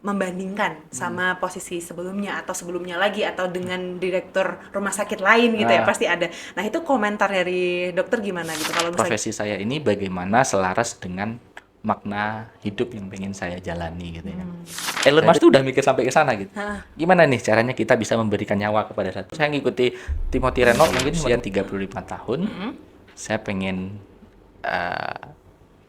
membandingkan sama posisi sebelumnya atau sebelumnya lagi atau dengan direktur rumah sakit lain gitu ya, pasti ada. Nah, itu komentar dari dokter gimana gitu kalau misalnya Profesi saya ini bagaimana selaras dengan makna hidup yang pengen saya jalani gitu ya. Elon Musk tuh udah mikir sampai ke sana gitu. Gimana nih caranya kita bisa memberikan nyawa kepada satu. Saya ngikuti Timothy Renault mungkin usia 35 tahun. Saya pengen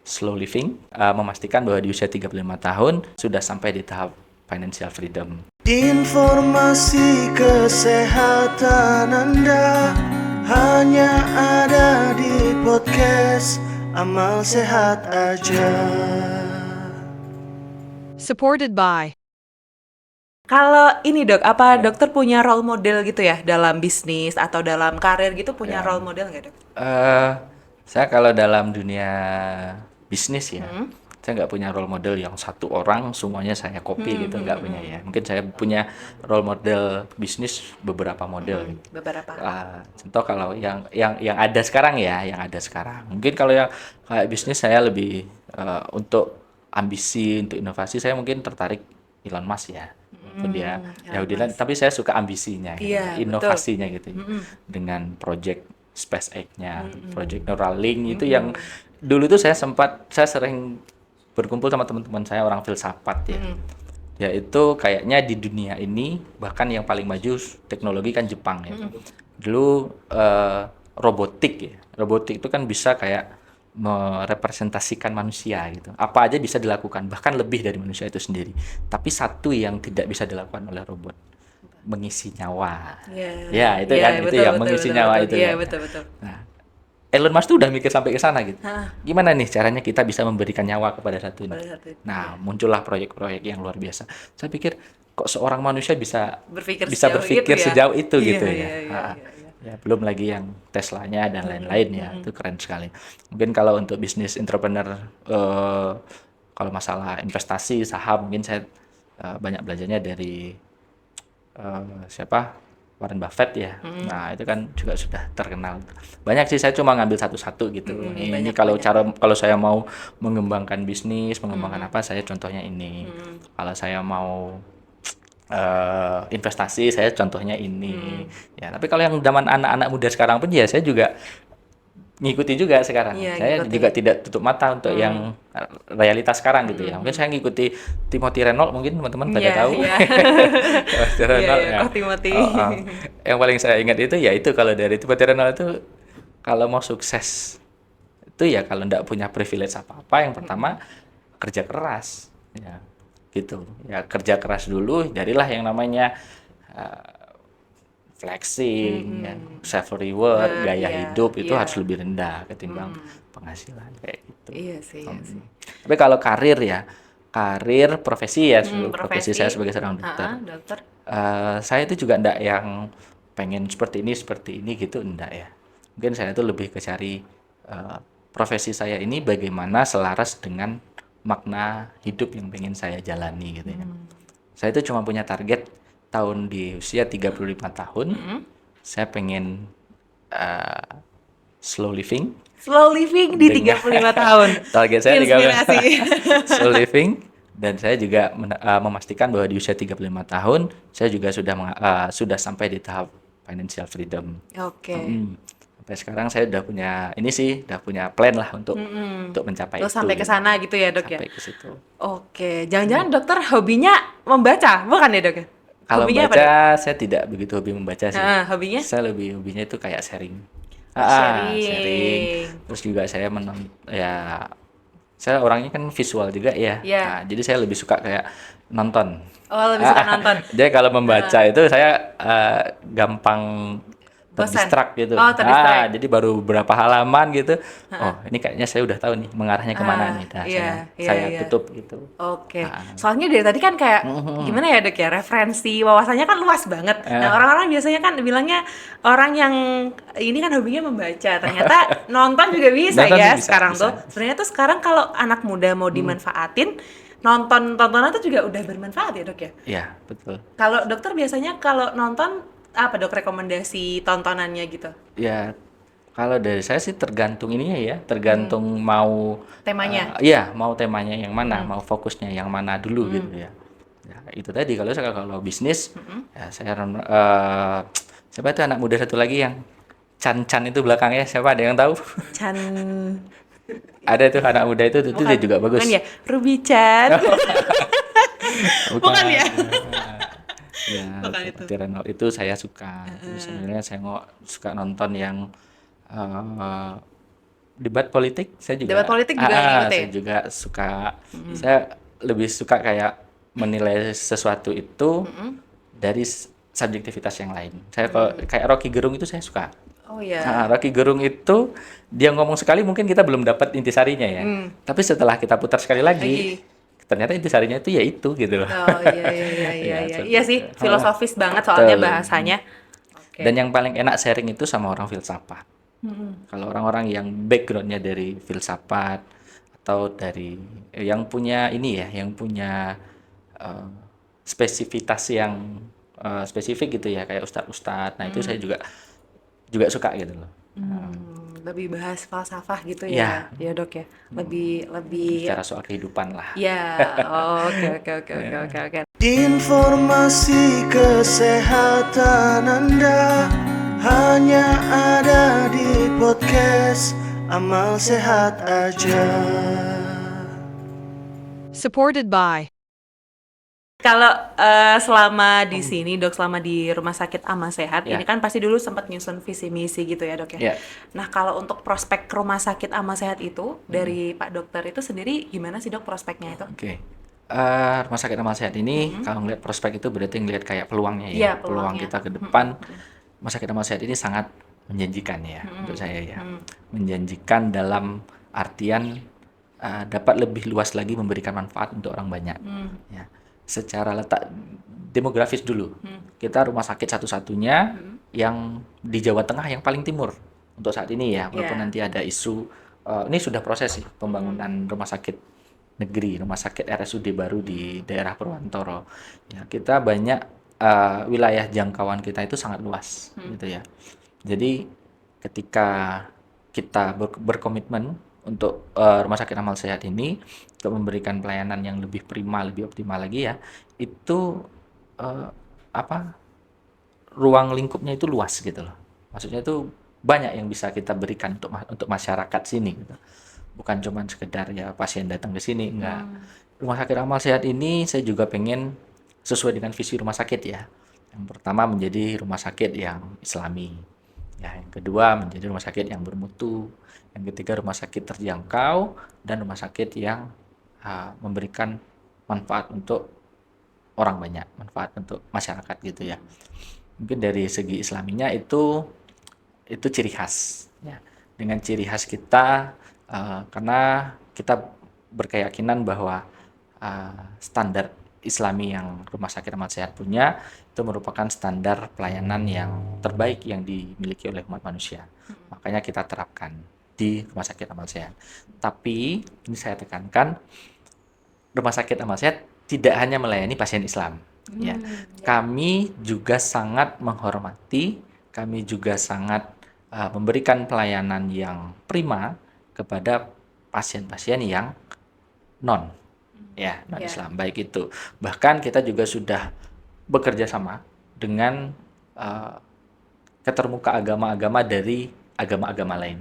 slow living, memastikan bahwa di usia 35 tahun sudah sampai di tahap financial freedom. Informasi kesehatan Anda hanya ada di podcast Amal Sehat Aja. Supported by kalau ini dok, apa dokter punya role model gitu ya dalam bisnis atau dalam karir gitu, punya role model nggak dok? Saya kalau dalam dunia bisnis ya, saya nggak punya role model yang satu orang semuanya saya copy gitu, nggak punya ya. Mungkin saya punya role model bisnis beberapa model gitu. Beberapa. Contoh kalau yang ada sekarang ya, yang ada sekarang. Mungkin kalau yang kayak bisnis saya lebih untuk ambisi, untuk inovasi saya mungkin tertarik Elon Musk ya. Walaupun dia Yahudian, tapi saya suka ambisinya, gitu, Iya, inovasinya gitu, dengan project SpaceX-nya, project Neuralink itu yang dulu tuh saya sering berkumpul sama teman-teman saya orang filsafat ya. Yaitu kayaknya di dunia ini bahkan yang paling maju teknologi kan Jepang ya. Dulu robotik ya. Robotik itu kan bisa kayak merepresentasikan manusia gitu. Apa aja bisa dilakukan, bahkan lebih dari manusia itu sendiri. Tapi satu yang tidak bisa dilakukan oleh robot, mengisi nyawa. Ya, itu kan itu ya, mengisi nyawa itu Iya, kan. betul. Nah, Elon Musk tuh udah mikir sampai ke sana gitu. Gimana nih caranya kita bisa memberikan nyawa kepada satu ini? Nah, muncullah proyek-proyek yang luar biasa. Saya pikir kok seorang manusia bisa Berpikir sejauh itu Iya, gitu iya, ya. iya. Ya, belum lagi yang Teslanya dan lain-lain ya. Itu keren sekali. Mungkin kalau untuk bisnis entrepreneur kalau masalah investasi saham mungkin saya banyak belajarnya dari siapa? Warren Buffett ya. Nah, itu kan juga sudah terkenal. Banyak sih, saya cuma ngambil satu-satu gitu. Ini kalau saya mau mengembangkan bisnis, mengembangkan apa, saya contohnya ini. Kalau saya mau investasi, saya contohnya ini. Ya, tapi kalau yang zaman anak-anak muda sekarang pun ya saya juga ngikuti juga sekarang. Iya, Saya ngikutin. juga tidak tutup mata untuk yang realitas sekarang gitu ya. Mungkin saya ngikuti Timothy Renault, mungkin teman-teman pada tahu. Iya. Timothy Renault Iya, ya. oh, Timothy. Yang paling saya ingat itu ya itu kalau dari Timothy Renault itu kalau mau sukses itu ya kalau nggak punya privilege apa-apa, yang pertama kerja keras ya gitu. Ya kerja keras dulu, jadilah yang namanya flexing, ya, self reward, gaya hidup itu harus lebih rendah ketimbang penghasilan kayak gitu. Iya sih. Tapi kalau karir ya, karir profesi ya, profesi saya sebagai seorang dokter. Dokter. Saya itu juga enggak yang pengen seperti ini gitu, enggak ya. Mungkin saya itu lebih ke cari profesi saya ini bagaimana selaras dengan makna hidup yang pengen saya jalani gitu ya. Saya itu cuma punya target tahun di usia 35 tahun, saya pengen slow living. Slow living di 35 tahun. Target saya 35 Inspirasi. slow living, dan saya juga memastikan bahwa di usia 35 tahun saya juga sudah sampai di tahap financial freedom. Oke. Sampai sekarang saya udah punya plan lah untuk mencapai Terus itu. sampai ke sana gitu ya, Dok ya. Sampai ke situ. Oke, jangan-jangan dokter hobinya membaca, bukan ya, Dok ya? Kalau Hobinya apa, baca, Dok? saya tidak begitu hobi membaca sih. Hobinya? Saya lebih hobinya itu kayak sharing. Sharing. Sharing. Terus juga saya saya orangnya kan visual juga ya. Iya. Nah, jadi saya lebih suka kayak nonton. Oh, lebih suka nonton. Jadi kalau membaca itu saya gampang Bosan. terdistract gitu. Oh, terdistract. Jadi baru beberapa halaman gitu. Oh, ini kayaknya saya udah tahu nih mengarahnya kemana nih. Nah, saya tutup gitu. Oke. Soalnya dari tadi kan kayak gimana ya, Dok ya, referensi wawasannya kan luas banget. Nah, orang-orang biasanya kan bilangnya orang yang ini kan hobinya membaca. Ternyata nonton juga bisa Nonton ya bisa, sekarang bisa. tuh. Sebenarnya tuh sekarang kalau anak muda mau dimanfaatin, nonton tontonan tuh juga udah bermanfaat ya, Dok ya. Iya, betul. Kalau dokter biasanya kalau nonton apa, Dok, rekomendasi tontonannya gitu? Ya, kalau dari saya sih tergantung ininya ya, tergantung mau Temanya. iya, mau temanya yang mana, mau fokusnya yang mana dulu gitu ya. Ya, itu tadi kalau bisnis ya siapa itu anak muda satu lagi yang Chan itu belakangnya siapa, ada yang tahu? Chan, Ada tuh anak muda itu dia juga bagus. bukan ya, Ruby Chan. Bukan ya? Ya, Bukan itu. Tirano itu saya suka. Terus sebenarnya saya suka nonton yang eh, debat politik. Saya juga Debat politik juga ngikutin? saya juga suka. Saya lebih suka kayak menilai sesuatu itu dari subjektivitas yang lain. Saya kalau kayak Rocky Gerung itu saya suka. Oh ya. Rocky Gerung itu dia ngomong sekali mungkin kita belum dapat intisarinya ya. Tapi setelah kita putar sekali lagi, ternyata intisarinya itu ya itu gitu loh. Oh iya Ya, iya sih, filosofis banget soalnya Betul. bahasanya. Oke. Dan yang paling enak sharing itu sama orang filsafat. Kalau orang-orang yang backgroundnya dari filsafat atau dari yang punya ini ya, yang punya eh, spesifitas yang spesifik gitu ya, kayak ustadz-ustadz. Nah itu saya juga suka gitu loh. Lebih bahas falsafah gitu Iya. ya dok ya. Lebih Bicara soal kehidupan lah. ya. Oke. Informasi kesehatan Anda hanya ada di podcast Amal Sehat Aja. Supported by Kalau selama di sini dok, selama di Rumah Sakit Amal Sehat, Ya. ini kan pasti dulu sempat nyusun visi misi gitu ya dok ya. Ya. Nah kalau untuk prospek Rumah Sakit Amal Sehat itu dari Pak Dokter itu sendiri gimana sih dok prospeknya itu? Oke. Rumah sakit Amal Sehat ini kalau ngelihat prospek itu berarti ngelihat kayak peluangnya ya. Iya, Peluang peluangnya. kita ke depan. Rumah sakit Amal Sehat ini sangat menjanjikan ya untuk saya ya. Menjanjikan dalam artian dapat lebih luas lagi memberikan manfaat untuk orang banyak. Ya. Secara letak demografis dulu, kita rumah sakit satu-satunya yang di Jawa Tengah yang paling timur untuk saat ini ya. Walaupun Iya. nanti ada isu ini sudah proses sih pembangunan rumah sakit negeri, rumah sakit RSUD baru di daerah Purwantoro. Ya, kita banyak wilayah jangkauan kita itu sangat luas gitu ya. Jadi ketika kita berkomitmen untuk Rumah Sakit Amal Sehat ini untuk memberikan pelayanan yang lebih prima, lebih optimal lagi ya, itu ruang lingkupnya itu luas gitu loh. Maksudnya itu banyak yang bisa kita berikan untuk masyarakat sini gitu. Bukan cuma sekedar ya pasien datang ke sini, enggak. Rumah Sakit Amal Sehat ini saya juga pengen sesuai dengan visi rumah sakit ya. Yang pertama menjadi rumah sakit yang Islami. Ya, yang kedua menjadi rumah sakit yang bermutu. Yang ketiga rumah sakit terjangkau dan rumah sakit yang memberikan manfaat untuk orang banyak, manfaat untuk masyarakat gitu ya. Mungkin dari segi Islaminya itu ciri khas ya. Dengan ciri khas kita karena kita berkeyakinan bahwa standar Islami yang Rumah Sakit Amal Sehat punya itu merupakan standar pelayanan yang terbaik yang dimiliki oleh umat manusia. Makanya kita terapkan di Rumah Sakit Amal Sehat. Tapi ini saya tekankan, Rumah Sakit Amal Sehat tidak hanya melayani pasien Islam. Ya, kami juga sangat menghormati, kami juga sangat memberikan pelayanan yang prima kepada pasien-pasien yang non Islam, baik itu. Bahkan kita juga sudah bekerja sama dengan ketermuka agama-agama dari agama-agama lain.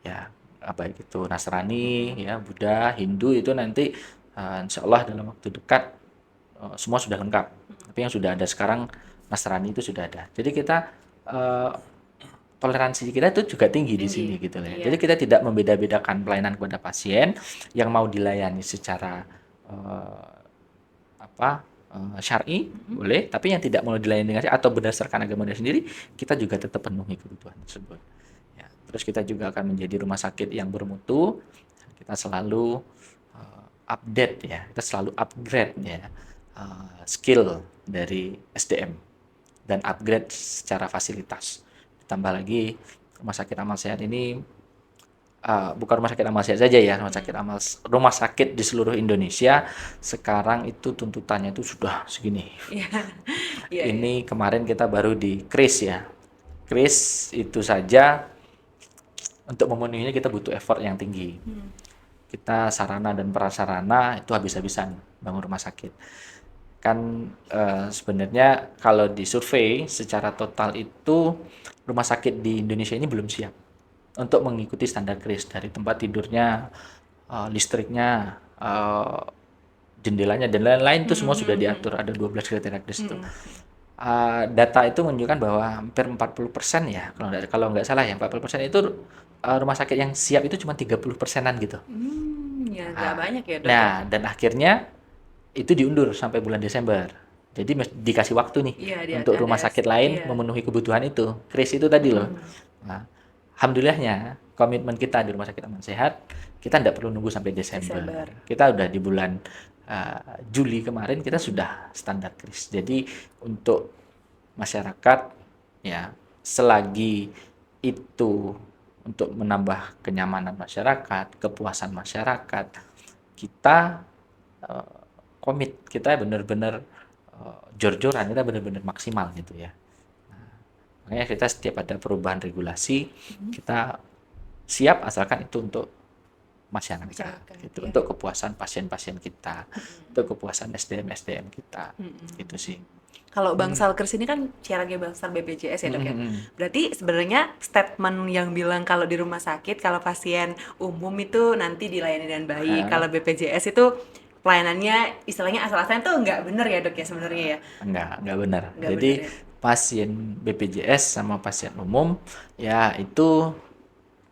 Ya, baik itu Nasrani, ya, Buddha, Hindu itu nanti insya Allah dalam waktu dekat semua sudah lengkap. Tapi yang sudah ada sekarang Nasrani itu sudah ada. Jadi kita toleransi kita itu juga tinggi di sini gitu ya. Jadi kita tidak membeda-bedakan pelayanan kepada pasien yang mau dilayani secara syar'i boleh, tapi yang tidak mau dilayani dengan atau berdasarkan agamanya sendiri, kita juga tetap penuhi kebutuhan tersebut. Ya, terus kita juga akan menjadi rumah sakit yang bermutu. Kita selalu update ya, kita selalu upgrade ya skill dari SDM dan upgrade secara fasilitas. Ditambah lagi Rumah Sakit Amal Sehat ini bukan Rumah Sakit Amal Sehat saja ya, rumah sakit di seluruh Indonesia sekarang itu tuntutannya itu sudah segini. Ini kemarin kita baru di KRIS ya. KRIS itu saja untuk memenuhinya kita butuh effort yang tinggi. Kita sarana dan prasarana itu habis-habisan bangun rumah sakit. kan sebenarnya kalau di survei secara total itu rumah sakit di Indonesia ini belum siap untuk mengikuti standar KRIS dari tempat tidurnya, listriknya, jendelanya dan lain-lain itu semua sudah diatur, ada 12 kriteria KRIS itu. Data itu menunjukkan bahwa hampir 40% ya, kalau nggak salah ya, 40% itu rumah sakit yang siap itu cuma 30%-an gitu. Ya nggak banyak ya, Dok. Nah, dan akhirnya itu diundur sampai bulan Desember. Jadi dikasih waktu nih Iya, untuk rumah sakit lain iya. memenuhi kebutuhan itu. KRIS itu tadi loh. Nah, alhamdulillahnya komitmen kita di Rumah Sakit Aman Sehat, kita tidak perlu nunggu sampai Desember. Kita udah di bulan Juli kemarin kita sudah standar KRIS. Jadi untuk masyarakat ya selagi itu untuk menambah kenyamanan masyarakat, kepuasan masyarakat, kita komit, kita benar-benar jor-joran, kita benar-benar maksimal gitu ya. Nah, makanya kita setiap ada perubahan regulasi, kita siap asalkan itu untuk masyarakat gitu, untuk kepuasan pasien-pasien kita, untuk kepuasan SDM kita, gitu sih. Kalau Bangsal KRIS ini kan syaratnya Bangsal BPJS ya, Dok ya. Berarti sebenarnya statement yang bilang kalau di rumah sakit kalau pasien umum itu nanti dilayani dengan baik, kalau BPJS itu pelayanannya istilahnya asal-asalan tuh nggak benar ya, Dok ya sebenarnya ya. Nggak benar. Nggak Jadi benar ya. pasien BPJS sama pasien umum ya itu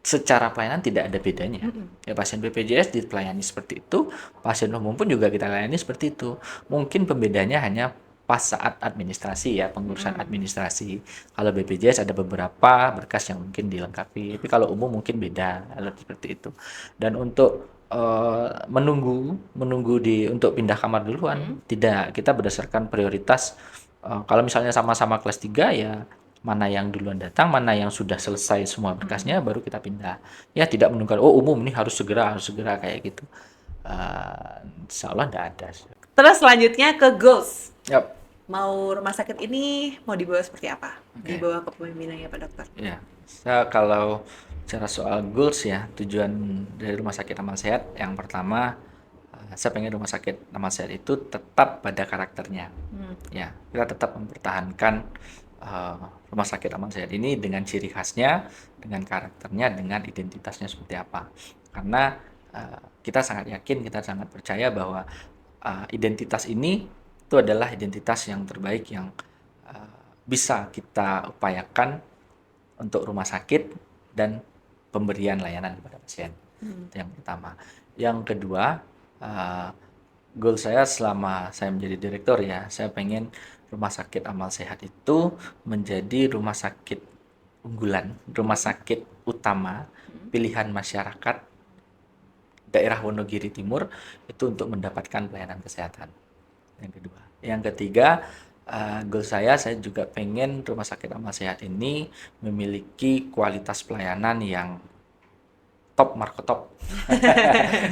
secara pelayanan tidak ada bedanya. Ya pasien BPJS dilayani seperti itu, pasien umum pun juga kita layani seperti itu. Mungkin pembedanya hanya pas saat administrasi ya, pengurusan administrasi. Kalau BPJS ada beberapa berkas yang mungkin dilengkapi, tapi kalau umum mungkin beda, seperti itu. Dan untuk menunggu untuk pindah kamar duluan, tidak, kita berdasarkan prioritas. Kalau misalnya sama-sama kelas 3 ya mana yang duluan datang, mana yang sudah selesai semua berkasnya baru kita pindah. Ya tidak menunggu umum ini harus segera kayak gitu. Insya Allah tidak ada. Terus selanjutnya ke goals. Yap. Mau rumah sakit ini mau dibawa seperti apa? Dibawa kepemimpinannya Pak Dokter. Ya, saya kalau cara soal goals ya, tujuan dari Rumah Sakit Aman Sehat yang pertama, saya pengen Rumah Sakit Aman Sehat itu tetap pada karakternya. Ya, kita tetap mempertahankan Rumah Sakit Aman Sehat ini dengan ciri khasnya, dengan karakternya, dengan identitasnya seperti apa. Karena kita sangat yakin, kita sangat percaya bahwa identitas ini itu adalah identitas yang terbaik yang bisa kita upayakan untuk rumah sakit dan pemberian layanan kepada pasien. Itu yang pertama. Yang kedua, goal saya selama saya menjadi direktur ya, saya pengen Rumah Sakit Amal Sehat itu menjadi rumah sakit unggulan, rumah sakit utama pilihan masyarakat daerah Wonogiri Timur itu untuk mendapatkan pelayanan kesehatan. Yang kedua. Yang ketiga, goal saya juga pengen Rumah Sakit Amal Sehat ini memiliki kualitas pelayanan yang top markotop.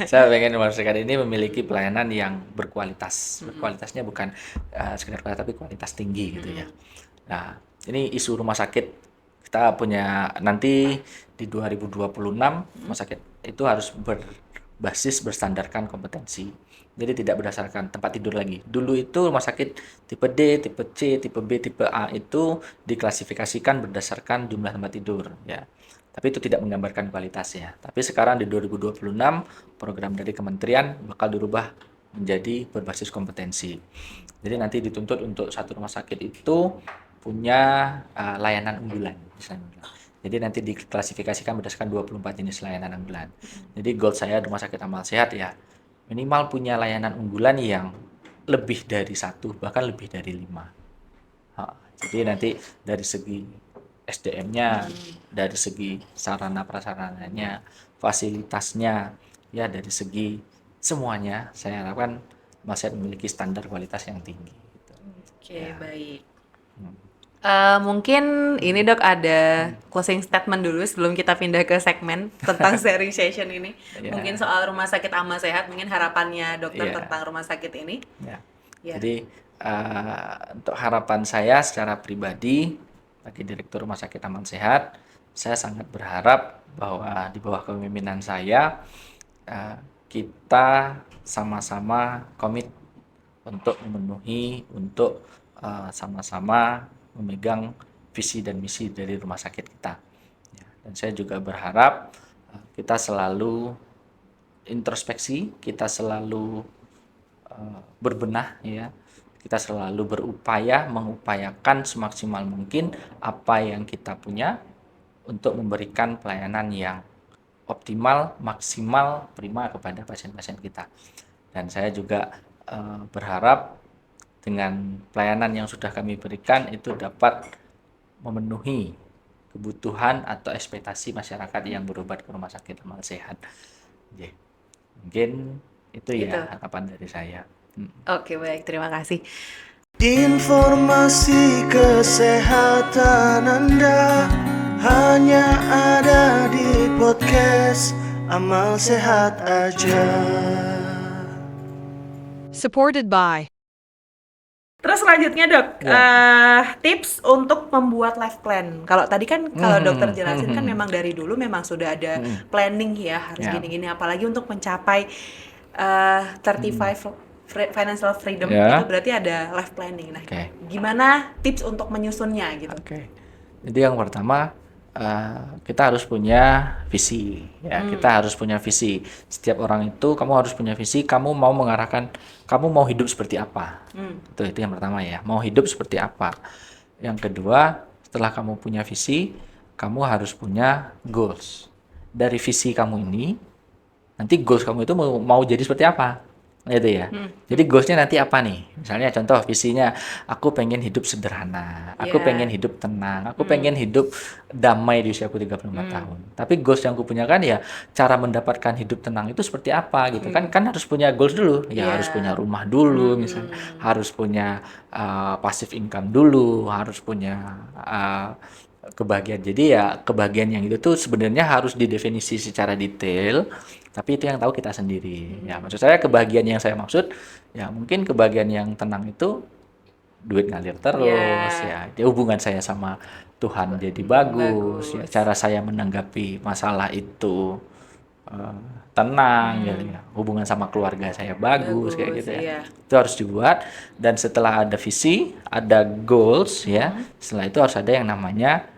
Saya pengen Rumah Sakit ini memiliki pelayanan yang berkualitas. Berkualitasnya bukan sekedar kualitas, tapi kualitas tinggi gitu ya. Nah, ini isu rumah sakit kita punya nanti di 2026 rumah sakit itu harus berbasis berstandarkan kompetensi. Jadi tidak berdasarkan tempat tidur lagi. Dulu itu rumah sakit tipe D, tipe C, tipe B, tipe A itu diklasifikasikan berdasarkan jumlah tempat tidur ya. Tapi itu tidak menggambarkan kualitasnya. Tapi sekarang di 2026 program dari kementerian bakal dirubah menjadi berbasis kompetensi. Jadi nanti dituntut untuk satu rumah sakit itu punya layanan unggulan misalnya. Jadi nanti diklasifikasikan berdasarkan 24 jenis layanan unggulan. Jadi goal saya Rumah Sakit Amal Sehat ya minimal punya layanan unggulan yang lebih dari 1, bahkan lebih dari 5. Jadi nanti dari segi SDM-nya, dari segi sarana prasarananya, fasilitasnya, ya dari segi semuanya, saya harapkan masih memiliki standar kualitas yang tinggi. Gitu. Oke, baik. Mungkin ini Dok ada closing statement dulu sebelum kita pindah ke segmen tentang sharing session ini. Mungkin soal Rumah Sakit Amal Sehat, mungkin harapannya dokter tentang rumah sakit ini. Jadi untuk harapan saya secara pribadi bagi Direktur Rumah Sakit Aman Sehat, saya sangat berharap bahwa di bawah kepemimpinan saya kita sama-sama komit untuk memenuhi, untuk sama-sama memegang visi dan misi dari rumah sakit kita. Ya, dan saya juga berharap kita selalu introspeksi, kita selalu berbenah, ya, kita selalu berupaya mengupayakan semaksimal mungkin apa yang kita punya untuk memberikan pelayanan yang optimal, maksimal, prima kepada pasien-pasien kita. Dan saya juga berharap dengan pelayanan yang sudah kami berikan itu dapat memenuhi kebutuhan atau ekspektasi masyarakat yang berobat ke rumah sakit Amal Sehat. Ya, mungkin itu Gitu. ya harapan dari saya. Oke, baik, terima kasih. Informasi kesehatan Anda hanya ada di podcast Amal Sehat Aja. Supported by Terus selanjutnya dok, tips untuk membuat life plan. Kalau tadi kan kalau dokter jelasin kan memang dari dulu memang sudah ada planning ya, harus Ya. gini-gini. Apalagi untuk mencapai 35 financial freedom Ya. itu berarti ada life planning. Nah, Oke. gimana tips untuk menyusunnya gitu? Oke. Jadi yang pertama kita harus punya visi, ya. Kita harus punya visi. Setiap orang itu kamu harus punya visi. Kamu mau mengarahkan, kamu mau hidup seperti apa? Itu yang pertama ya. Mau hidup seperti apa? Yang kedua, setelah kamu punya visi, kamu harus punya goals. Dari visi kamu ini, nanti goals kamu itu mau jadi seperti apa? Gitu ya. Jadi goalsnya nanti apa nih? Misalnya contoh visinya, aku pengen hidup sederhana, aku Yeah. pengen hidup tenang, aku pengen hidup damai di usiaku 35 tahun. Tapi goals yang aku punya kan ya cara mendapatkan hidup tenang itu seperti apa gitu kan harus punya goals dulu. Ya Yeah. harus punya rumah dulu misalnya, harus punya passive income dulu, harus punya kebahagiaan. Jadi ya kebahagiaan yang itu tuh sebenarnya harus didefinisi secara detail, tapi itu yang tahu kita sendiri. Ya maksud saya kebahagiaan yang saya maksud ya mungkin kebahagiaan yang tenang itu duit ngalir terus, ya hubungan saya sama Tuhan jadi bagus, ya cara saya menanggapi masalah itu tenang, gitu ya. Hubungan sama keluarga saya bagus, kayak gitu ya. Iya. Itu harus dibuat, dan setelah ada visi, ada goals, ya. Setelah itu harus ada yang namanya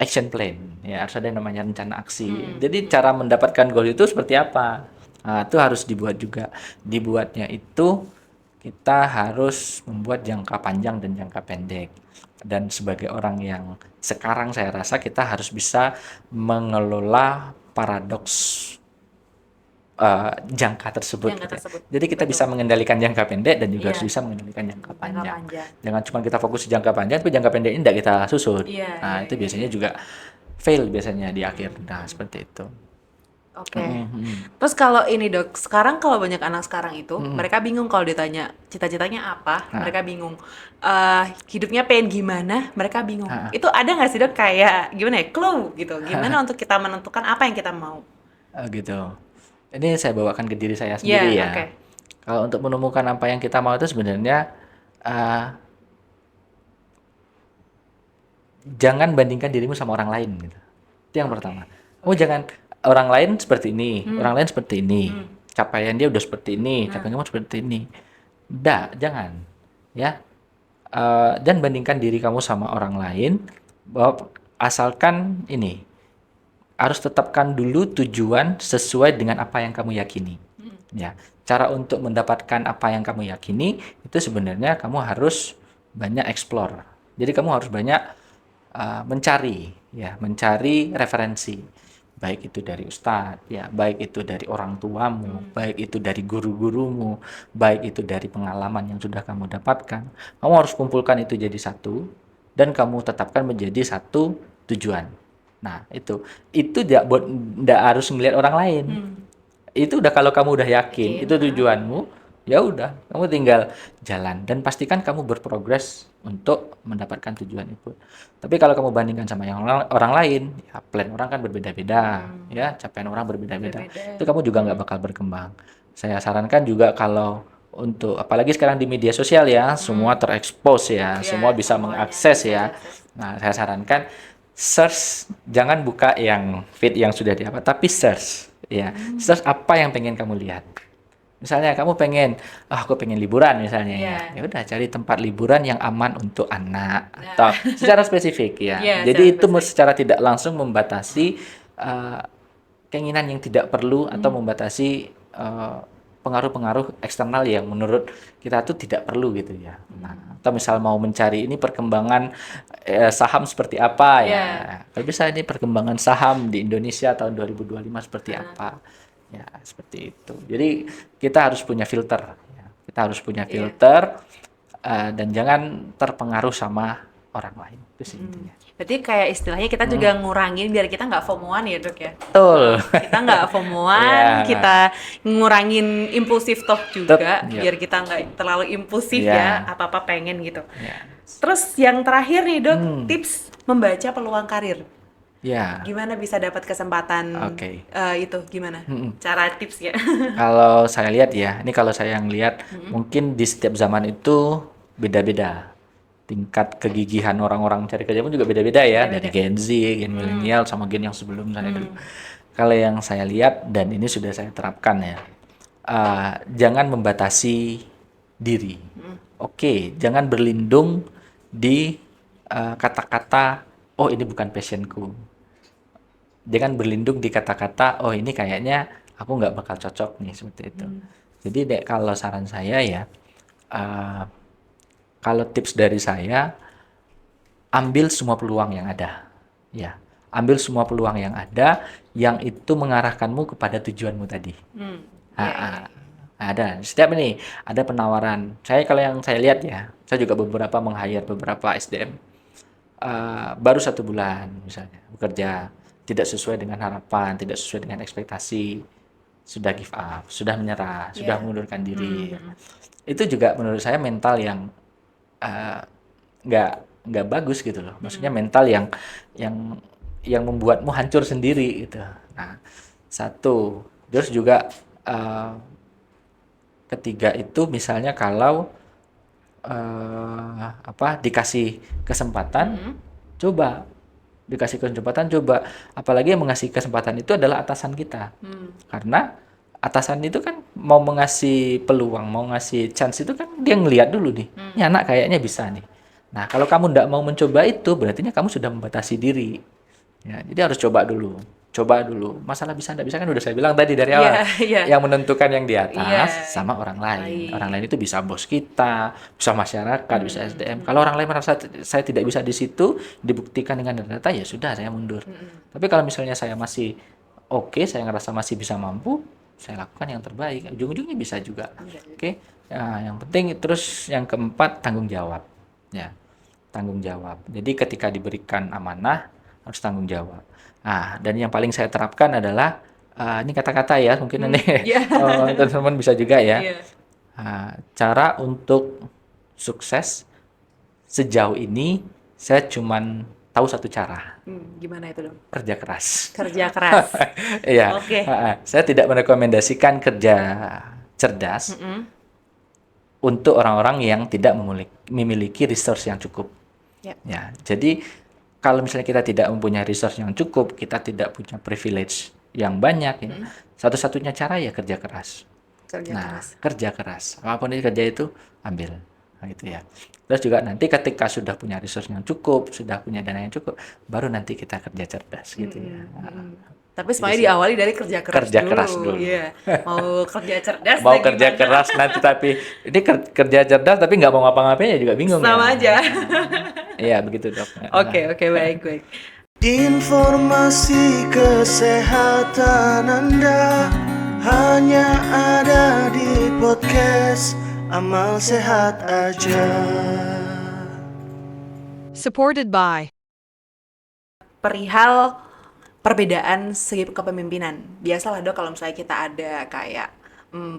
action plan, ya harus ada yang namanya rencana aksi. Jadi cara mendapatkan goal itu seperti apa? Nah, itu harus dibuat juga. Dibuatnya itu kita harus membuat jangka panjang dan jangka pendek. Dan sebagai orang yang sekarang saya rasa kita harus bisa mengelola paradoks jangka tersebut. Jangka gitu ya. tersebut. Jadi kita bisa mengendalikan jangka pendek dan juga harus Iya. bisa mengendalikan jangka panjang. panjang. Jangan cuma kita fokus di jangka panjang, tapi jangka pendek ini tidak kita susun. Iya, Nah, iya, itu biasanya juga fail biasanya di akhir. Nah, seperti itu. Oke. Terus kalau ini dok, sekarang kalau banyak anak sekarang itu, mereka bingung kalau ditanya cita-citanya apa, mereka bingung. Hidupnya pengen gimana, mereka bingung. Itu ada nggak sih dok kayak gimana ya, clue gitu, gimana untuk kita menentukan apa yang kita mau? Gitu. Ini saya bawakan ke diri saya sendiri ya. Oke. Kalau untuk menemukan apa yang kita mau itu sebenarnya jangan bandingkan dirimu sama orang lain gitu. Itu yang pertama. Kamu jangan orang lain seperti ini, orang lain seperti ini. Capaian dia udah seperti ini, capaian kamu seperti ini. Jangan. Ya. Dan bandingkan diri kamu sama orang lain, bahwa asalkan ini harus tetapkan dulu tujuan sesuai dengan apa yang kamu yakini. Ya, cara untuk mendapatkan apa yang kamu yakini itu sebenarnya kamu harus banyak explore. Jadi kamu harus banyak mencari referensi, baik itu dari ustadz, ya, baik itu dari orang tuamu, baik itu dari guru-gurumu, baik itu dari pengalaman yang sudah kamu dapatkan. Kamu harus kumpulkan itu jadi satu dan kamu tetapkan menjadi satu tujuan. Nah, itu tidak harus melihat orang lain. Itu udah kalau kamu udah yakin itu tujuanmu, ya udah, kamu tinggal jalan dan pastikan kamu berprogres untuk mendapatkan tujuan itu. Tapi kalau kamu bandingkan sama yang orang lain, ya plan orang kan berbeda-beda, ya capaian orang berbeda-beda. Itu kamu juga nggak bakal berkembang. Saya sarankan juga kalau untuk apalagi sekarang di media sosial ya, semua terekspos ya, semua bisa mengakses ya. Nah, saya sarankan search, jangan buka yang feed yang sudah tapi search ya. Search apa yang pengen kamu lihat. Misalnya kamu pengen, aku pengen liburan misalnya Iya. ya udah cari tempat liburan yang aman untuk anak Nah. atau secara spesifik ya. Iya, Jadi secara itu spesifik. secara tidak langsung membatasi eh, keinginan yang tidak perlu atau membatasi pengaruh-pengaruh eksternal yang menurut kita tuh tidak perlu gitu ya. Nah, atau misal mau mencari ini perkembangan saham seperti apa ya. Iya. Kalau bisa ini perkembangan saham di Indonesia tahun 2025 seperti apa. Ya, seperti itu. Jadi kita harus punya filter ya. Kita harus punya filter dan jangan terpengaruh sama orang lain. Itu sih intinya. Berarti kayak istilahnya kita juga ngurangin biar kita nggak FOMO-an ya dok ya. Betul. Kita nggak FOMO-an, Iya. kita ngurangin impulsif talk juga, Iya. biar kita nggak terlalu impulsif Iya. ya, apa-apa pengen gitu. Ya. Terus yang terakhir nih dok, tips membaca peluang karir. Ya. Gimana bisa dapat kesempatan Oke. itu gimana? Cara tipsnya? Kalau saya lihat ya, ini kalau saya yang lihat, mungkin di setiap zaman itu beda-beda. Tingkat kegigihan orang-orang mencari kerja pun juga beda-beda ya, dari Gen Z, Gen milenial, sama Gen yang sebelum saya dulu. Kalau yang saya lihat dan ini sudah saya terapkan ya, jangan membatasi diri. Oke, jangan berlindung di kata-kata, oh ini bukan passionku. Jangan berlindung di kata-kata, oh ini kayaknya aku nggak bakal cocok nih, seperti itu. Jadi kalau saran saya ya, kalau tips dari saya, ambil semua peluang yang ada. Ya, ambil semua peluang yang ada, yang itu mengarahkanmu kepada tujuanmu tadi. Ada. Setiap ini ada penawaran. Saya kalau yang saya lihat ya, saya juga beberapa meng-hire beberapa SDM. Baru 1 bulan misalnya bekerja tidak sesuai dengan harapan, tidak sesuai dengan ekspektasi, sudah give up, sudah menyerah, sudah mengundurkan diri. Itu juga menurut saya mental yang nggak bagus gitu loh. Maksudnya mental yang membuatmu hancur sendiri gitu. Nah, satu. Terus juga ketiga itu misalnya kalau dikasih kesempatan, coba dikasih kesempatan coba. Apalagi yang mengasih kesempatan itu adalah atasan kita. Karena atasan itu kan mau mengasih peluang, mau ngasih chance itu kan dia ngelihat dulu nih, ini anak kayaknya bisa nih. Nah, kalau kamu tidak mau mencoba itu, berarti kamu sudah membatasi diri. Ya, jadi harus coba dulu. Coba dulu. Masalah bisa tidak bisa kan udah saya bilang tadi dari awal. Yang menentukan yang di atas sama orang lain. Orang lain itu bisa bos kita, bisa masyarakat, bisa SDM. Kalau orang lain merasa saya tidak bisa di situ, dibuktikan dengan data, ya sudah saya mundur. Tapi kalau misalnya saya masih oke, saya ngerasa masih bisa mampu, saya lakukan yang terbaik. Ujung-ujungnya bisa juga. Oke. Nah, yang penting terus yang keempat tanggung jawab. Ya. Tanggung jawab. Jadi ketika diberikan amanah harus tanggung jawab. Nah, dan yang paling saya terapkan adalah ini kata-kata ya, mungkin ini teman-teman bisa juga ya. Cara untuk sukses sejauh ini saya cuman tahu satu cara. Gimana itu dong? Kerja keras. Kerja keras. Iya. Oke. Saya tidak merekomendasikan kerja cerdas untuk orang-orang yang tidak memiliki resource yang cukup. Ya, jadi kalau misalnya kita tidak mempunyai resource yang cukup, kita tidak punya privilege yang banyak, ya, satu-satunya cara ya kerja keras. Kerja keras. Apapun itu kerja itu ambil, nah, gitu ya. Terus juga nanti ketika sudah punya resource yang cukup, sudah punya dana yang cukup, baru nanti kita kerja cerdas, gitu ya. Tapi semuanya diawali dari kerja keras kerja dulu. keras dulu. Iya. Mau kerja cerdas mau lagi kerja gimana? keras nanti tapi ini kerja cerdas tapi nggak mau ngapa-ngapain ya juga bingung. Sama aja. Iya begitu dok. Oke, baik. Informasi kesehatan Anda hanya ada di podcast Amal Sehat Aja. Supported by Perihal perbedaan segi kepemimpinan. Biasalah dok kalau misalnya kita ada kayak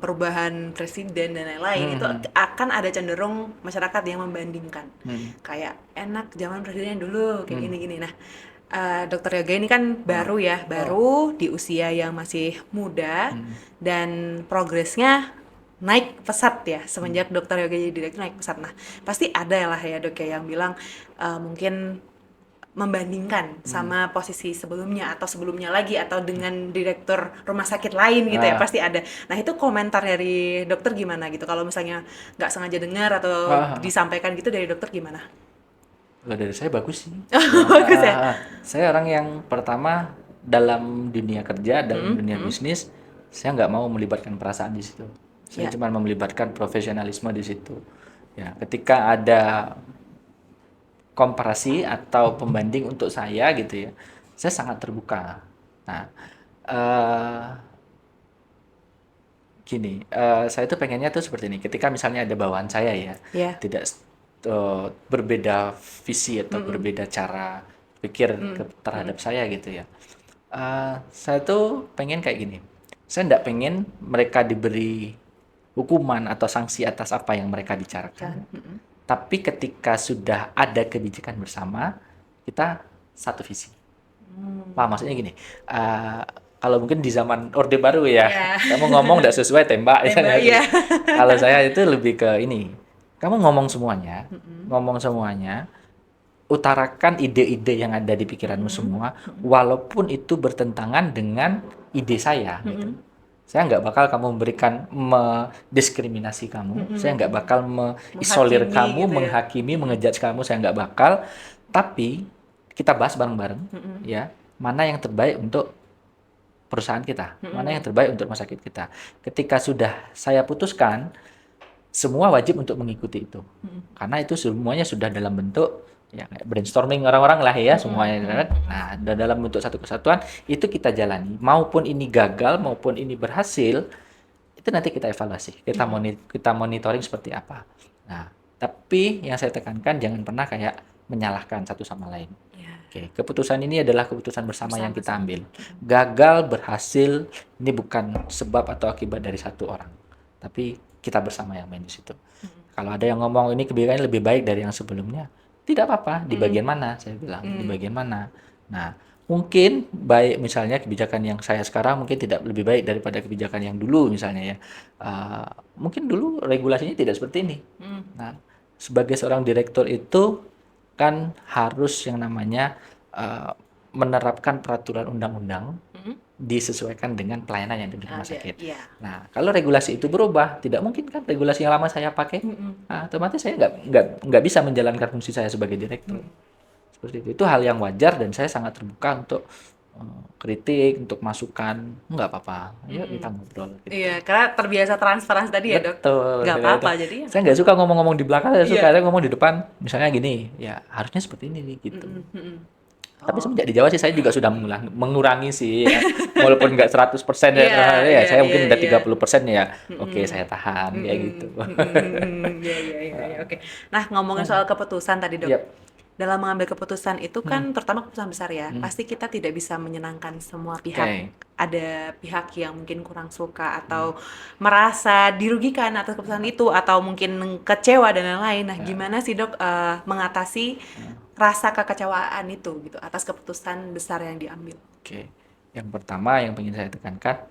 perubahan presiden dan lain-lain, itu akan ada cenderung masyarakat yang membandingkan. Kayak enak zaman presiden dulu kayak gini-gini. Nah, Dokter Yoga ini kan baru di usia yang masih muda dan progresnya naik pesat ya semenjak Dokter Yoga jadi direktur naik pesat. Nah, pasti ada lah ya dok ya yang bilang mungkin membandingkan sama posisi sebelumnya atau sebelumnya lagi atau dengan direktur rumah sakit lain gitu ya, pasti ada. Nah itu komentar dari dokter gimana gitu kalau misalnya nggak sengaja dengar atau disampaikan gitu dari dokter gimana? Kalau dari saya bagus sih. Bagus ya? Saya orang yang pertama dalam dunia kerja, dalam dunia bisnis, saya nggak mau melibatkan perasaan di situ. Saya cuma melibatkan profesionalisme di situ. Ya, ketika ada komparasi atau pembanding untuk saya gitu ya, saya sangat terbuka. Nah, eh gini, saya tuh pengennya tuh seperti ini. Ketika misalnya ada bawahan saya ya, Iya. tidak berbeda visi atau berbeda cara pikir terhadap saya gitu ya. Saya tuh pengen kayak gini. Saya tidak pengen mereka diberi hukuman atau sanksi atas apa yang mereka bicarakan. Tapi ketika sudah ada kebijakan bersama, kita satu visi. Paham maksudnya gini, kalau mungkin di zaman Orde Baru ya, kamu ngomong tidak sesuai tembak. Tembak, iya. Kalau saya itu lebih ke ini, kamu ngomong semuanya, utarakan ide-ide yang ada di pikiranmu semua, walaupun itu bertentangan dengan ide saya. Gitu. Saya nggak bakal kamu memberikan mendiskriminasi kamu, saya nggak bakal mengisolir kamu, gitu ya. menghakimi, mengejudge kamu, saya nggak bakal. Tapi kita bahas bareng-bareng, ya mana yang terbaik untuk perusahaan kita, mana yang terbaik untuk rumah sakit kita. Ketika sudah saya putuskan, semua wajib untuk mengikuti itu, karena itu semuanya sudah dalam bentuk ya kayak brainstorming orang-orang lah ya semuanya. Nah, dalam bentuk satu kesatuan itu kita jalani, maupun ini gagal maupun ini berhasil, itu nanti kita evaluasi, kita monitoring seperti apa. Nah, tapi yang saya tekankan jangan pernah kayak menyalahkan satu sama lain. Oke, keputusan ini adalah keputusan bersama yang kita ambil. Gagal, berhasil, ini bukan sebab atau akibat dari satu orang, tapi kita bersama yang main di situ. Kalau ada yang ngomong ini kebijakannya lebih baik dari yang sebelumnya, tidak apa-apa. Di bagian mana? Saya bilang di bagian mana. Nah, mungkin baik misalnya kebijakan yang saya sekarang mungkin tidak lebih baik daripada kebijakan yang dulu misalnya ya. Mungkin dulu regulasinya tidak seperti ini. Nah, sebagai seorang direktur itu kan harus yang namanya menerapkan peraturan undang-undang disesuaikan dengan pelayanan yang ada di rumah sakit. Iya. Nah, kalau regulasi itu berubah, tidak mungkin kan regulasi yang lama saya pakai. Nah, otomatis saya nggak bisa menjalankan fungsi saya sebagai direktur. Seperti itu. Itu hal yang wajar dan saya sangat terbuka untuk kritik, untuk masukan. Nggak apa-apa. Ayo kita ngobrol. Gitu. Iya, karena terbiasa transparansi tadi ya, Dok. Betul. Nggak apa-apa jadi. Ya. Saya nggak suka ngomong-ngomong di belakang, saya suka saya ngomong di depan. Misalnya gini, ya harusnya seperti ini nih gitu. Tapi semenjak di Jawa sih saya juga sudah mengurangi sih ya. Walaupun nggak 100% ya, saya mungkin udah 30% ya. Oke, saya tahan kayak gitu. Iya, oke. Nah, ngomongin soal keputusan tadi, Dok. Yap. Dalam mengambil keputusan itu kan terutama keputusan besar ya, pasti kita tidak bisa menyenangkan semua pihak. Oke. Ada pihak yang mungkin kurang suka atau merasa dirugikan atas keputusan itu atau mungkin kecewa dan lain-lain. Nah, gimana sih, Dok, mengatasi rasa kekecewaan itu gitu atas keputusan besar yang diambil? Oke. Yang pertama yang ingin saya tekankan,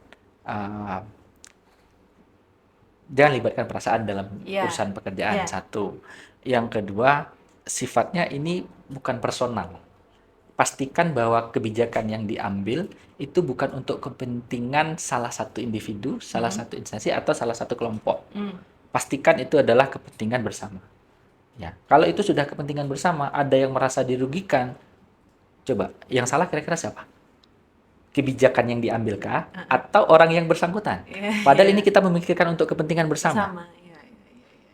jangan libatkan perasaan dalam urusan pekerjaan. Satu. Yang kedua, sifatnya ini bukan personal. Pastikan bahwa kebijakan yang diambil itu bukan untuk kepentingan salah satu individu, salah satu instansi atau salah satu kelompok. Pastikan itu adalah kepentingan bersama. Ya, kalau itu sudah kepentingan bersama, ada yang merasa dirugikan, coba yang salah kira-kira siapa? Kebijakan yang diambilkah atau orang yang bersangkutan? Padahal ini kita memikirkan untuk kepentingan bersama.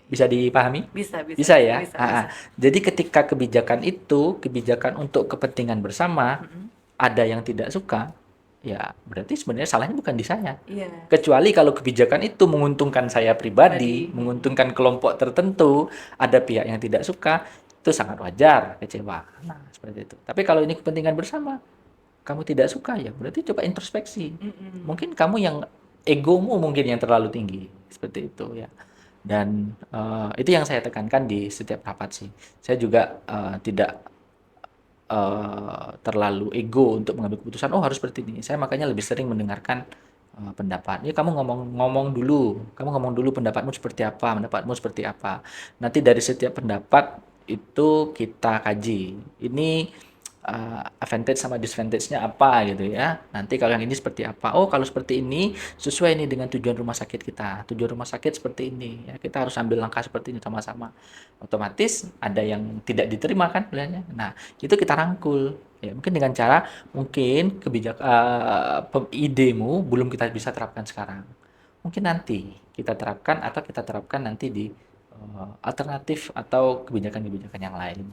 Bisa dipahami? Bisa ya. Bisa. Jadi ketika kebijakan itu kebijakan untuk kepentingan bersama, ada yang tidak suka, ya berarti sebenarnya salahnya bukan di saya. Kecuali kalau kebijakan itu menguntungkan saya pribadi, menguntungkan kelompok tertentu, ada pihak yang tidak suka, itu sangat wajar kecewa. Nah, seperti itu. Tapi kalau ini kepentingan bersama, kamu tidak suka ya berarti coba introspeksi. Mungkin kamu yang egomu mungkin yang terlalu tinggi, seperti itu ya. Dan itu yang saya tekankan di setiap rapat sih. Saya juga tidak terlalu ego untuk mengambil keputusan. Oh harus seperti ini. Saya makanya lebih sering mendengarkan pendapat. Ya kamu ngomong dulu. Kamu ngomong dulu pendapatmu seperti apa. Nanti dari setiap pendapat itu kita kaji. Ini advantage sama disadvantage-nya apa gitu ya. Nanti kalau yang ini seperti apa? Oh, kalau seperti ini sesuai nih dengan tujuan rumah sakit kita. Tujuan rumah sakit seperti ini ya. Kita harus ambil langkah seperti ini sama-sama. Otomatis ada yang tidak diterima kan pilihannya. Nah, itu kita rangkul. Ya, mungkin dengan cara mungkin idemu belum kita bisa terapkan sekarang. Mungkin nanti kita terapkan atau kita terapkan nanti di alternatif atau kebijakan-kebijakan yang lain.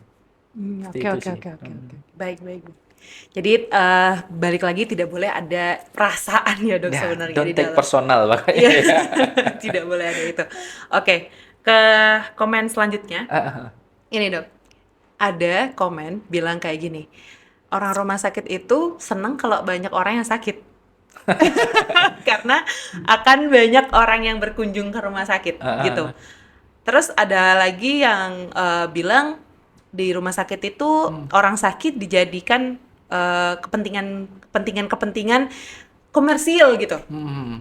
Seperti Oke, itu oke, sih. oke, oke, oke. Baik, baik. Jadi balik lagi tidak boleh ada perasaan ya dok Ya, sebenarnya don't di take dalam. personal makanya. Iya. Ya. Tidak boleh ada itu. Oke, ke komen selanjutnya. Ini dok, ada komen bilang kayak gini. Orang rumah sakit itu seneng kalau banyak orang yang sakit. Karena akan banyak orang yang berkunjung ke rumah sakit gitu. Terus ada lagi yang bilang di rumah sakit itu orang sakit dijadikan kepentingan komersil gitu.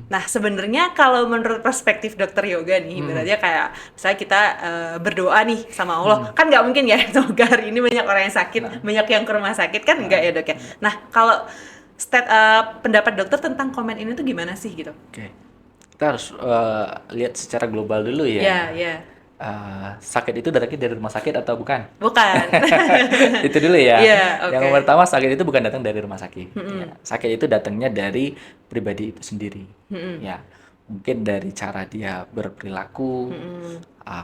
Nah, sebenarnya kalau menurut perspektif dokter yoga nih, berarti kayak misalnya kita berdoa nih sama Allah, kan nggak mungkin ya, semoga hari ini banyak orang yang sakit, banyak yang ke rumah sakit, kan nggak ya dok ya. Nah, kalau pendapat dokter tentang komen ini tuh gimana sih gitu? Oke. Kita harus lihat secara global dulu ya. Ya, ya. Sakit itu datangnya dari rumah sakit atau bukan? Bukan. Itu dulu ya. Iya, oke. Yang pertama, sakit itu bukan datang dari rumah sakit. Ya, sakit itu datangnya dari pribadi itu sendiri. Ya, mungkin dari cara dia berperilaku,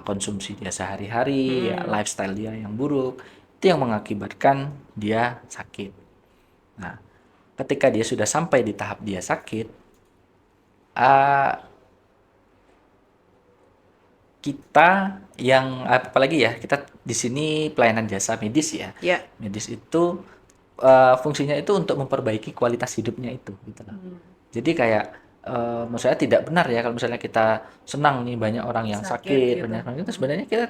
konsumsi dia sehari-hari, ya, lifestyle dia yang buruk, itu yang mengakibatkan dia sakit. Nah, ketika dia sudah sampai di tahap dia sakit, kita yang apalagi ya, kita di sini pelayanan jasa medis ya. Ya. Medis itu fungsinya itu untuk memperbaiki kualitas hidupnya itu gitu loh. Jadi kayak menurut saya tidak benar ya kalau misalnya kita senang nih banyak orang yang sakit, gitu. banyak orang itu sebenarnya kita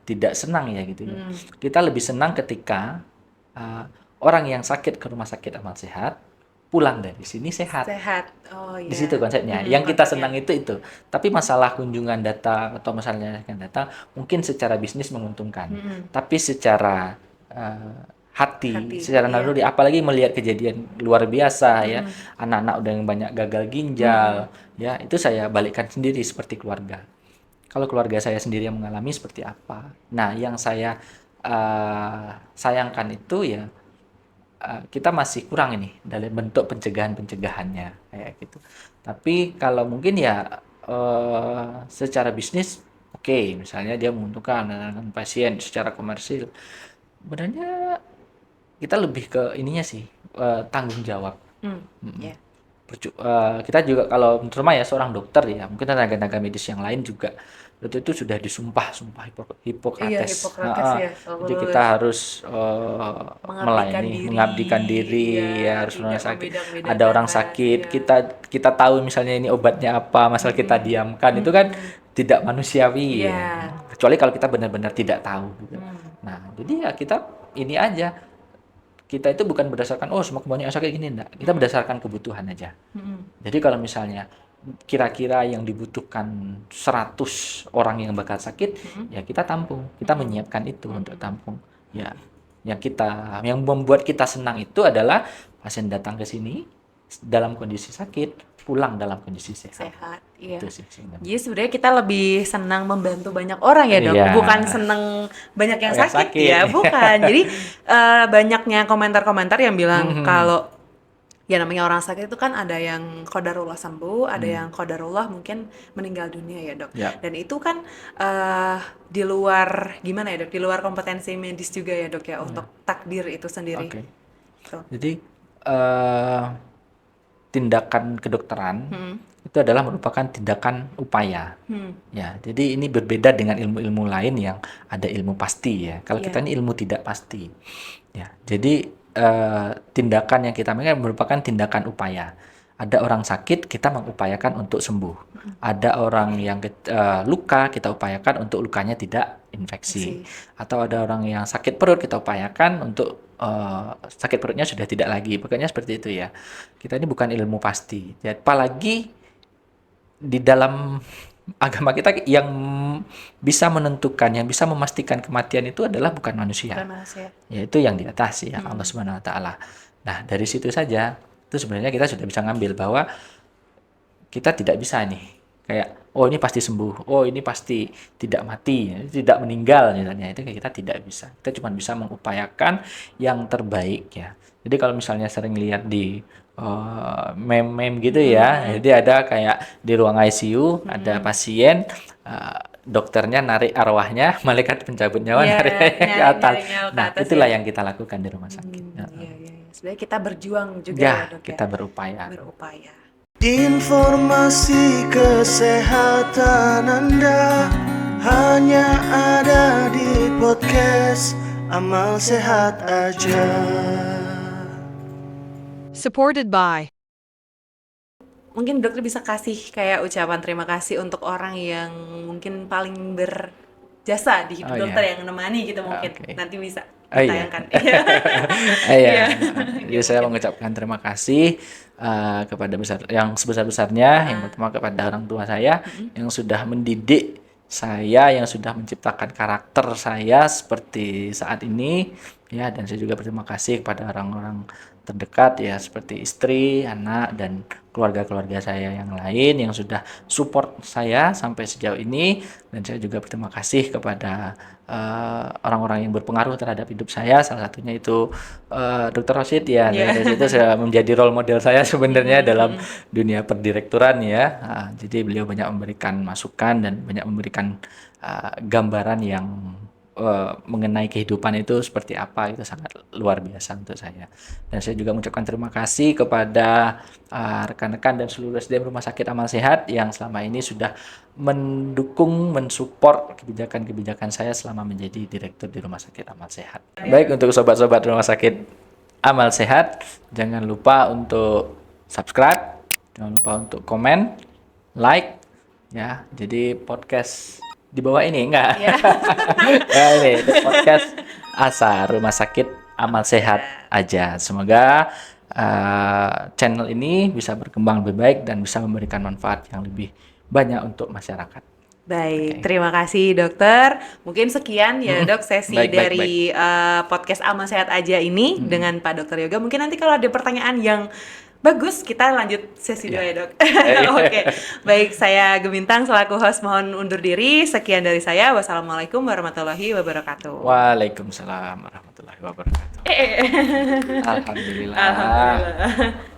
tidak senang ya gitu ya. Kita lebih senang ketika orang yang sakit ke rumah sakit amal sehat pulang dari sini sehat. Sehat. Oh iya. Di situ konsepnya. Yang kita senang itu. Tapi masalah kunjungan datang atau misalnya yang datang mungkin secara bisnis menguntungkan. Tapi secara hati, secara naluri, apalagi melihat kejadian luar biasa ya, anak-anak udah yang banyak gagal ginjal, ya itu saya balikkan sendiri seperti keluarga. Kalau keluarga saya sendiri yang mengalami seperti apa. Nah, yang saya sayangkan itu ya kita masih kurang ini dalam bentuk pencegahannya kayak gitu. Tapi kalau mungkin ya secara bisnis oke, misalnya dia menguntungkan dengan pasien secara komersil. Sebenarnya kita lebih ke ininya sih tanggung jawab. Yeah. Kita juga kalau terutama ya seorang dokter ya, mungkin tenaga-tenaga medis yang lain juga itu sudah disumpah Hipokrates. Iya, Hipokrates ya. Jadi kita harus melayani, mengabdikan diri, ya harus rumah sakit. Ada orang sakit, kita tahu misalnya ini obatnya apa, masalah kita diamkan itu kan tidak manusiawi ya. Kecuali kalau kita benar-benar tidak tahu gitu. Nah, jadi ya kita ini aja. Kita itu bukan berdasarkan semuanya sakit gini, enggak. Kita berdasarkan kebutuhan aja. Jadi kalau misalnya kira-kira yang dibutuhkan 100 orang yang bakal sakit, ya kita tampung. Kita menyiapkan itu untuk tampung. Ya, yang membuat kita senang itu adalah pasien datang ke sini dalam kondisi sakit, pulang dalam kondisi sehat. Iya. Itu sih. Jadi sebenarnya kita lebih senang membantu banyak orang ya dok, Iya. bukan senang banyak yang sakit sakit. ya, bukan. Jadi banyaknya komentar-komentar yang bilang kalau ya namanya orang sakit itu kan ada yang qadarullah sembuh, ada yang qadarullah mungkin meninggal dunia ya dok. Ya. Dan itu kan di luar gimana ya dok, di luar kompetensi medis juga ya dok ya untuk takdir itu sendiri. Oke. Tuh. Jadi tindakan kedokteran itu adalah merupakan tindakan upaya. Ya, jadi ini berbeda dengan ilmu-ilmu lain yang ada ilmu pasti ya. Kalau kita ini ilmu tidak pasti. Ya, jadi tindakan yang kita lakukan merupakan tindakan upaya. Ada orang sakit, kita mengupayakan untuk sembuh. Ada orang yang luka, kita upayakan untuk lukanya tidak infeksi. Atau ada orang yang sakit perut, kita upayakan untuk sakit perutnya sudah tidak lagi. Pokoknya seperti itu ya. Kita ini bukan ilmu pasti. Ya, apalagi di dalam agama kita yang bisa menentukan, yang bisa memastikan kematian itu adalah bukan manusia, Bukan manusia. yaitu yang di atas ya, Allah Subhanahu Wa Taala. Nah dari situ saja itu sebenarnya kita sudah bisa ngambil bahwa kita tidak bisa nih kayak oh ini pasti sembuh, oh ini pasti tidak mati, tidak meninggal misalnya, itu kayak kita tidak bisa. Kita cuma bisa mengupayakan yang terbaik ya. Jadi kalau misalnya sering lihat di meme-meme gitu ya, jadi ada kayak di ruang ICU ada pasien, dokternya narik arwahnya, malaikat pencabut nyawa Iya, narik ke atas. nyari nyawa ke Nah atas itulah ya. yang kita lakukan di rumah sakit. Iya, iya. Sebenarnya kita berjuang juga Ya, ya, Dok, ya. kita berupaya. Berupaya. Informasi kesehatan Anda hanya ada di podcast Amal Sehat Aja. Supported by Mungkin dokter bisa kasih kayak ucapan terima kasih untuk orang yang mungkin paling berjasa di hidup Oh, dokter iya. yang menemani gitu mungkin. Oke. Nanti bisa Oh, iya. ditayangkan. Iya. Jadi saya mengucapkan terima kasih kepada yang sebesar-besarnya, yang pertama kepada orang tua saya yang sudah mendidik saya, yang sudah menciptakan karakter saya seperti saat ini, ya, dan saya juga berterima kasih kepada orang-orang terdekat ya seperti istri, anak, dan keluarga-keluarga saya yang lain yang sudah support saya sampai sejauh ini, dan saya juga berterima kasih kepada orang-orang yang berpengaruh terhadap hidup saya, salah satunya itu Dr. Rosid ya. Iya. Dari situ saya menjadi role model saya sebenarnya dalam dunia perdirekturan ya. Jadi beliau banyak memberikan masukan dan banyak memberikan gambaran yang mengenai kehidupan itu seperti apa, itu sangat luar biasa untuk saya. Dan saya juga mengucapkan terima kasih kepada rekan-rekan dan seluruh SDM Rumah Sakit Amal Sehat yang selama ini sudah mendukung, mensupport kebijakan-kebijakan saya selama menjadi direktur di Rumah Sakit Amal Sehat. Baik, untuk sobat-sobat Rumah Sakit Amal Sehat, jangan lupa untuk subscribe, jangan lupa untuk komen, like, ya. Jadi podcast di bawah ini enggak? Iya. Ya, ini podcast ASA, Rumah Sakit Amal Sehat aja. Semoga channel ini bisa berkembang lebih baik dan bisa memberikan manfaat yang lebih banyak untuk masyarakat. Baik, terima kasih dokter. Mungkin sekian ya dok sesi Baik. dari podcast Amal Sehat Aja ini dengan Pak Dokter Yoga. Mungkin nanti kalau ada pertanyaan yang bagus, kita lanjut sesi 2 ya dok. Oke, baik, saya Gemintang selaku host mohon undur diri. Sekian dari saya. Wassalamualaikum warahmatullahi wabarakatuh. Waalaikumsalam warahmatullahi wabarakatuh. Alhamdulillah. Alhamdulillah.